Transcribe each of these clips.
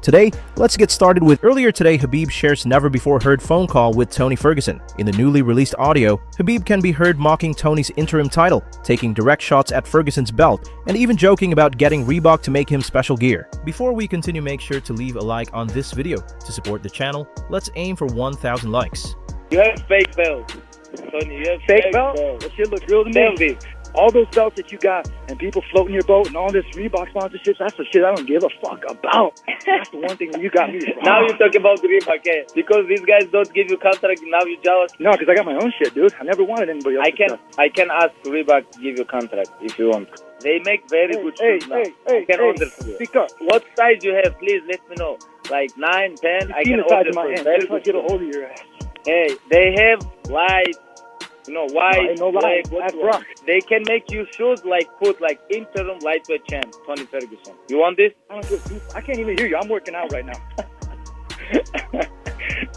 Today, let's get started with earlier today Khabib shares never-before-heard phone call with Tony Ferguson. In the newly released audio, Khabib can be heard mocking Tony's interim title, taking direct shots at Ferguson's belt, and even joking about getting Reebok to make him special gear. Before we continue, make sure to leave a like on this video. To support the channel, let's aim for 1,000 likes. You have fake belts, Tony. You have fake belts? That shit looks real to me. All those belts that you got and people floating your boat and all this Reebok sponsorships, that's the shit I don't give a fuck about. That's the one thing that you got me wrong. Now you talk about Reebok, eh? Because these guys don't give you contract, now you jealous. No, because I got my own shit, dude. I never wanted anybody else's stuff. I can ask Reebok to give you contract if you want. They make very good shoes now. I can order for you. Speak up. What size you have, please let me know. Like 9, 10, I can order for you. Very good. Get a hold of your ass. Hey, they have light. White, no lie. That's rock. They can make you shoes put interim lightweight champ, Tony Ferguson. You want this? I can't even hear you. I'm working out right now.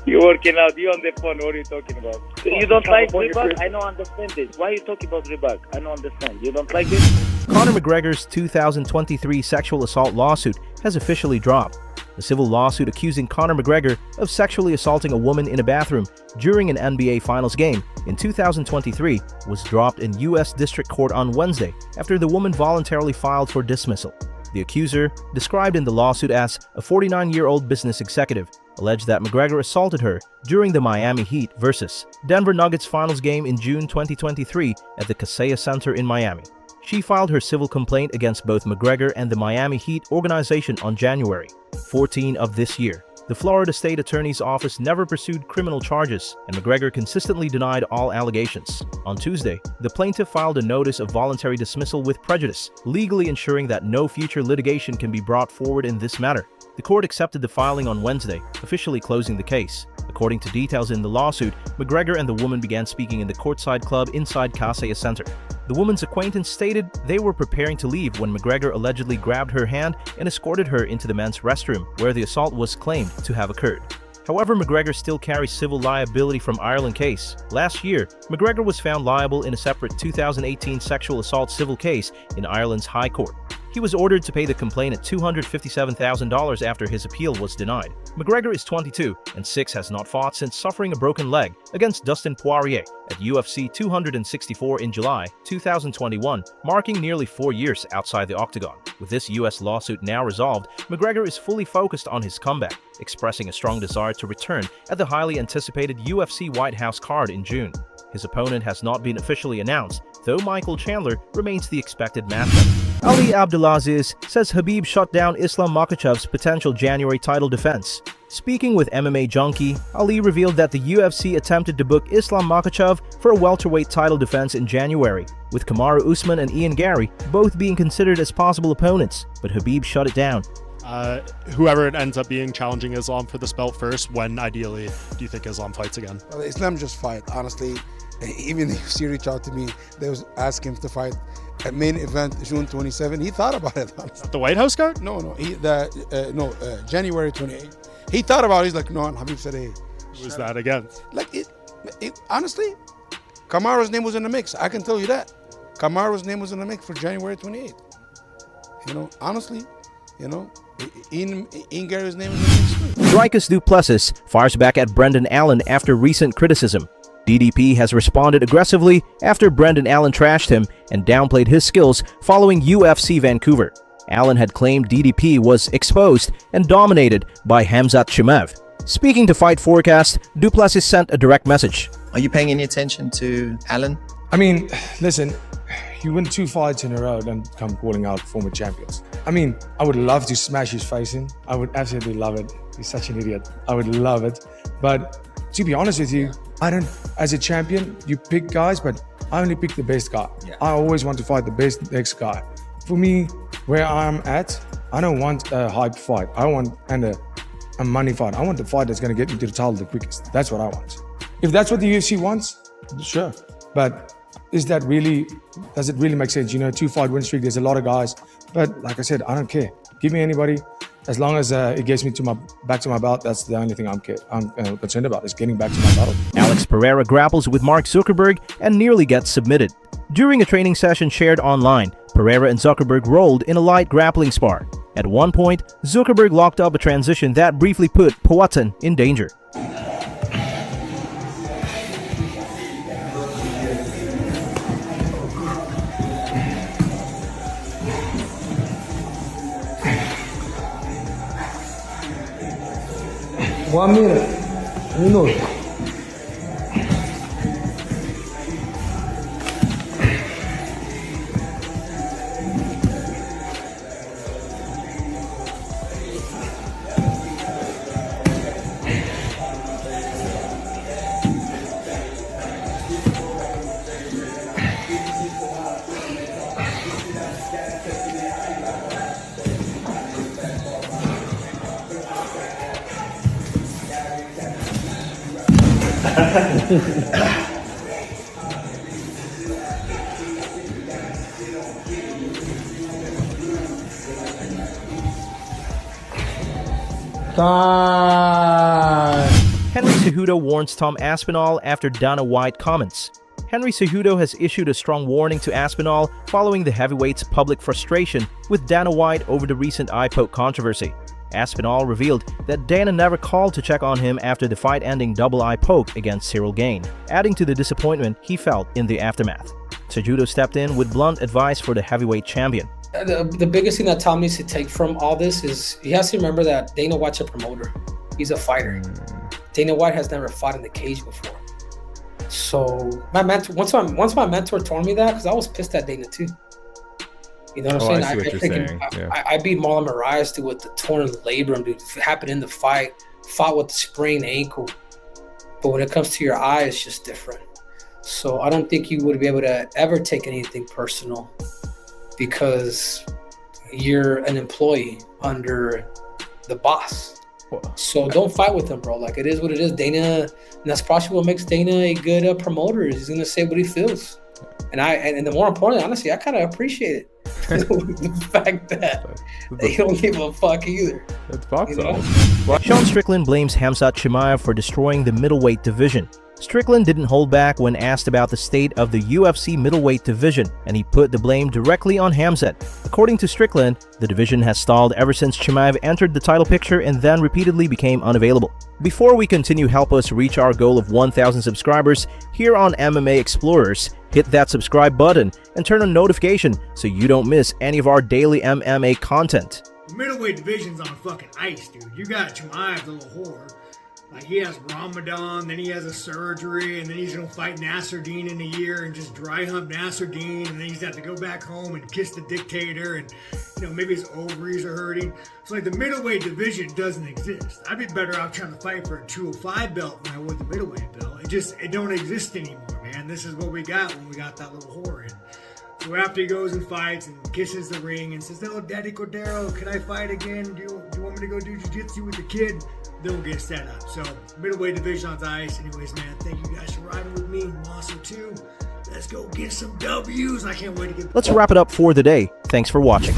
You're working out. You on the phone. What are you talking about? You don't like Reebok? I don't understand this. Why are you talking about Reebok? I don't understand. You don't like this? Conor McGregor's 2023 sexual assault lawsuit has officially dropped. The civil lawsuit accusing Conor McGregor of sexually assaulting a woman in a bathroom during an NBA Finals game in 2023 was dropped in U.S. District Court on Wednesday after the woman voluntarily filed for dismissal. The accuser, described in the lawsuit as a 49-year-old business executive, alleged that McGregor assaulted her during the Miami Heat vs. Denver Nuggets Finals game in June 2023 at the Kaseya Center in Miami. She filed her civil complaint against both McGregor and the Miami Heat organization on January 14 of this year. The Florida State Attorney's Office never pursued criminal charges, and McGregor consistently denied all allegations. On Tuesday, the plaintiff filed a notice of voluntary dismissal with prejudice, legally ensuring that no future litigation can be brought forward in this matter. The court accepted the filing on Wednesday, officially closing the case. According to details in the lawsuit, McGregor and the woman began speaking in the courtside club inside Kaseya Center. The woman's acquaintance stated they were preparing to leave when McGregor allegedly grabbed her hand and escorted her into the men's restroom, where the assault was claimed to have occurred. However, McGregor still carries civil liability from Ireland case. Last year, McGregor was found liable in a separate 2018 sexual assault civil case in Ireland's High Court. He was ordered to pay the complainant $257,000 after his appeal was denied. McGregor is 22 and 6 has not fought since suffering a broken leg against Dustin Poirier at UFC 264 in July 2021, marking nearly 4 years outside the octagon. With this U.S. lawsuit now resolved, McGregor is fully focused on his comeback, expressing a strong desire to return at the highly anticipated UFC White House card in June. His opponent has not been officially announced, though Michael Chandler remains the expected matchup. Ali Abdelaziz says Khabib shut down Islam Makhachev's potential January title defense. Speaking with MMA Junkie, Ali revealed that the UFC attempted to book Islam Makhachev for a welterweight title defense in January, with Kamaru Usman and Ian Gary both being considered as possible opponents, but Khabib shut it down. Whoever it ends up being challenging Islam for this belt first, when ideally do you think Islam fights again? Well, Islam just fight, honestly. Even if she reached out to me, they was asking him to fight at main event June 27. He thought about it, honestly. The White House card? No, January 28. He thought about it. He's like, no, and Khabib said, hey. Who was that against? Honestly, Kamaru's name was in the mix. I can tell you that. Kamaru's name was in the mix for January 28. Honestly, Ian Gary's name is in the mix too. Dricus Du Plessis fires back at Brendan Allen after recent criticism. DDP has responded aggressively after Brendan Allen trashed him and downplayed his skills following UFC Vancouver. Allen had claimed DDP was exposed and dominated by Khamzat Chimaev. Speaking to Fight Forecast, Du Plessis sent a direct message. Are you paying any attention to Allen? I mean, listen, you win 2 fights in a row, then come calling out former champions. I mean, I would love to smash his face in. I would absolutely love it. He's such an idiot. I would love it. But to be honest with you, as a champion, you pick guys, but I only pick the best guy. Yeah. I always want to fight the best next guy. For me, where I'm at, I don't want a hype fight. I want a money fight. I want the fight that's going to get me to the title the quickest. That's what I want. If that's what the UFC wants, sure. But does it really make sense? 2-fight win streak, there's a lot of guys. But like I said, I don't care. Give me anybody. As long as it gets me back to my belt, that's the only thing I'm concerned about, is getting back to my belt. Alex Pereira grapples with Mark Zuckerberg and nearly gets submitted. During a training session shared online, Pereira and Zuckerberg rolled in a light grappling spar. At one point, Zuckerberg locked up a transition that briefly put Powhatan in danger. One minute. Minuto. Henry Cejudo warns Tom Aspinall after Dana White comments. Henry Cejudo has issued a strong warning to Aspinall following the heavyweight's public frustration with Dana White over the recent eye poke controversy. Aspinall revealed that Dana never called to check on him after the fight-ending double eye poke against Cyril Gane, adding to the disappointment he felt in the aftermath. Cejudo stepped in with blunt advice for the heavyweight champion. The biggest thing that Tom needs to take from all this is he has to remember that Dana White's a promoter. He's a fighter. Dana White has never fought in the cage before. So my mentor, once my mentor told me that, because I was pissed at Dana too. You know what I'm saying? I see what you're saying. Yeah. I beat Marlon Moraes with the torn labrum, dude. It happened in the fight. Fought with the sprained ankle. But when it comes to your eye, it's just different. So I don't think you would be able to ever take anything personal because you're an employee under the boss. So don't fight with him, bro. Like, it is what it is. Dana, and that's probably what makes Dana a good promoter. Is he's gonna say what he feels. And the more importantly, honestly, I kind of appreciate it. The fact that they don't give a fuck either. It's box Sean Strickland blames Khamzat Chimaev for destroying the middleweight division. Strickland didn't hold back when asked about the state of the UFC middleweight division, and he put the blame directly on Khamzat. According to Strickland, the division has stalled ever since Chimaev entered the title picture and then repeatedly became unavailable. Before we continue, help us reach our goal of 1,000 subscribers here on MMA Explorers. Hit that subscribe button and turn on notification so you don't miss any of our daily MMA content. The middleweight division's on fucking ice, dude. You got Chimaev, the little whore. Like, he has Ramadan, then he has a surgery, and then he's going to fight Nasruddin in a year and just dry hump Nasruddin, and then he's got to go back home and kiss the dictator, and, you know, maybe his ovaries are hurting. So, like, the middleweight division doesn't exist. I'd be better off trying to fight for a 205 belt than I would the middleweight belt. It don't exist anymore, man. This is what we got when we got that little whore in. So after he goes and fights and kisses the ring and says, "Oh, Daddy Cordero, can I fight again? Do you want me to go do jiu-jitsu with the kid?" Then we'll get set up. So middleweight division on ice. Anyways, man, thank you guys for riding with me. I'm awesome too. Let's go get some W's. I can't wait to get. Let's wrap it up for the day. Thanks for watching.